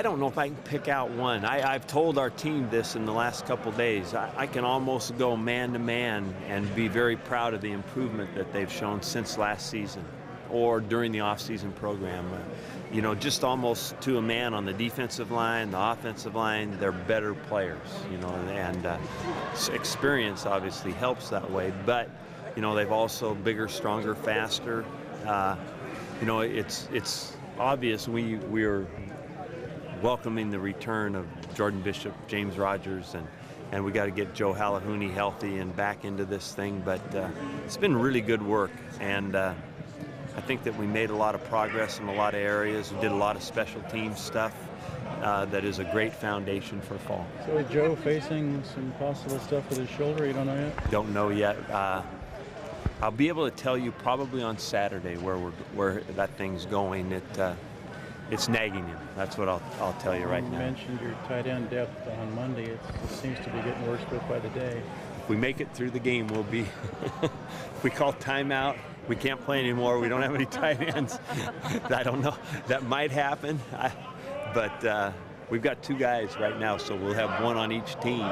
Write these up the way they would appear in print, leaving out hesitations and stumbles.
I don't know if I can pick out one. I've told our team this in the last couple days. I can almost go man to man and be very proud of the improvement that they've shown since last season or during the off-season program. You know, just almost to a man on the defensive line, the offensive line, they're better players, you know, and experience obviously helps that way. But, you know, they've also bigger, stronger, faster. You know, it's obvious we're welcoming the return of Jordan Bishop, James Rogers, and we got to get Joe Halahouni healthy and back into this thing. But it's been really good work, and I think that we made a lot of progress in a lot of areas. We did a lot of special team stuff that is a great foundation for fall. So is Joe facing some possible stuff with his shoulder? You don't know yet? Don't know yet. I'll be able to tell you probably on Saturday where that thing's going. It's nagging him. That's what I'll tell you right now. You mentioned your tight end depth on Monday. It seems to be getting worse by the day. If we make it through the game, we'll be. If we call timeout, we can't play anymore. We don't have any tight ends. I don't know. That might happen. But we've got 2 guys right now, so we'll have 1 on each team.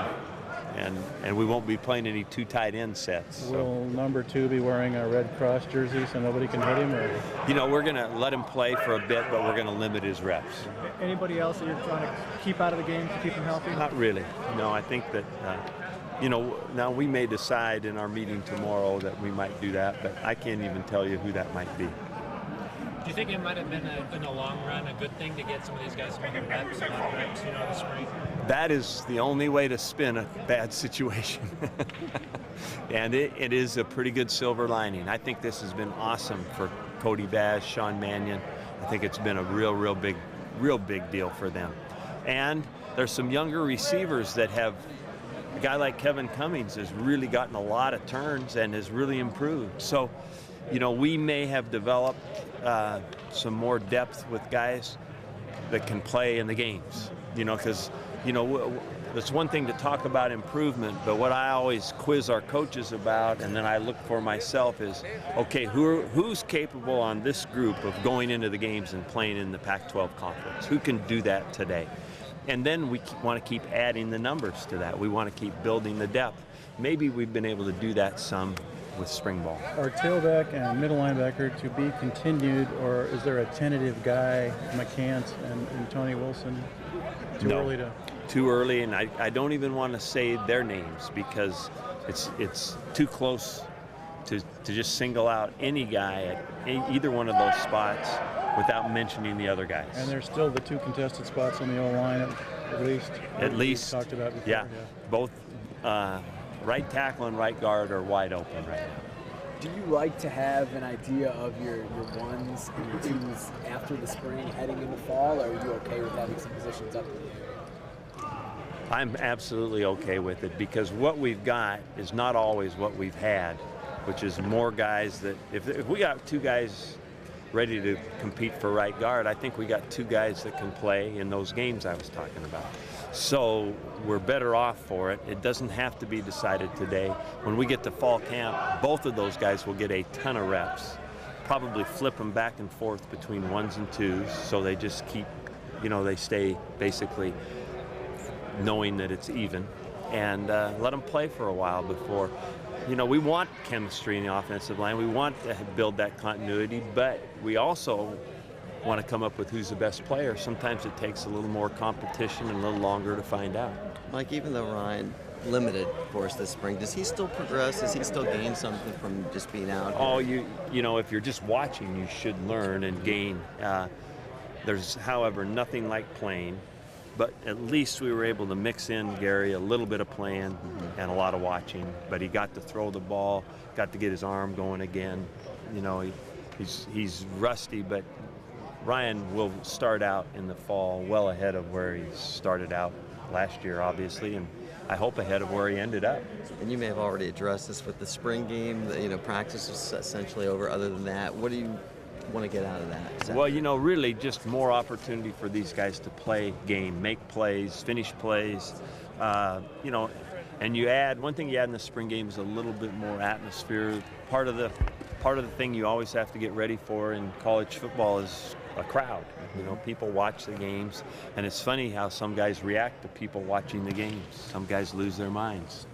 And we won't be playing any 2 tight end sets. So. Will number 2 be wearing a Red Cross jersey so nobody can hit him? Or? You know, we're going to let him play for a bit, but we're going to limit his reps. Anybody else that you're trying to keep out of the game to keep him healthy? Not really. No, I think that, you know, now we may decide in our meeting tomorrow that we might do that, but I can't even tell you who that might be. Do you think it might have been, in the long run, a good thing to get some of these guys some other reps, you know, in the spring? That is the only way to spin a bad situation. And it is a pretty good silver lining. I think this has been awesome for Cody Baz, Sean Mannion. I think it's been a real big deal for them. And there's some younger receivers that have, a guy like Kevin Cummings has really gotten a lot of turns and has really improved. So, you know, we may have developed some more depth with guys that can play in the games, you know, because, you know, it's one thing to talk about improvement, but what I always quiz our coaches about, and then I look for myself, is, okay, who's capable on this group of going into the games and playing in the Pac-12 conference? Who can do that today? And then we want to keep adding the numbers to that. We want to keep building the depth. Maybe we've been able to do that some with spring ball. Are tailback and middle linebacker to be continued, or is there a tentative guy, McCants and Tony Wilson? Too early to... Too early, and I don't even want to say their names because it's too close to just single out any guy at either one of those spots without mentioning the other guys. And there's still the 2 contested spots on the O-line at least. At least. Talked about before. Yeah. Both right tackle and right guard are wide open right now. Do you like to have an idea of your 1s and your 2s after the spring heading into fall, or are you okay with having some positions up in the air? I'm absolutely okay with it because what we've got is not always what we've had, which is more guys that, if we got 2 guys ready to compete for right guard, I think we got 2 guys that can play in those games I was talking about. So we're better off for it. It doesn't have to be decided today. When we get to fall camp, both of those guys will get a ton of reps. Probably flip them back and forth between 1s and 2s, so they just keep, you know, they stay basically knowing that it's even, and let them play for a while before. You know, we want chemistry in the offensive line. We want to build that continuity, but we also want to come up with who's the best player. Sometimes it takes a little more competition and a little longer to find out. Mike, even though Ryan limited for us this spring, does he still progress? Does he still gain something from just being out here? Oh, you know, if you're just watching, you should learn and gain. There's, however, nothing like playing. But at least we were able to mix in, Gary, a little bit of playing and a lot of watching. But he got to throw the ball, got to get his arm going again. You know, he's rusty, but Ryan will start out in the fall well ahead of where he started out last year, obviously, and I hope ahead of where he ended up. And you may have already addressed this with the spring game. You know, practice was essentially over. Other than that, what do you want to get out of that? Exactly. Well, you know, really just more opportunity for these guys to play game, make plays, finish plays, you know, and you add, one thing you add in the spring game is a little bit more atmosphere. Part of the thing you always have to get ready for in college football is a crowd. You know, people watch the games, and it's funny how some guys react to people watching the games. Some guys lose their minds.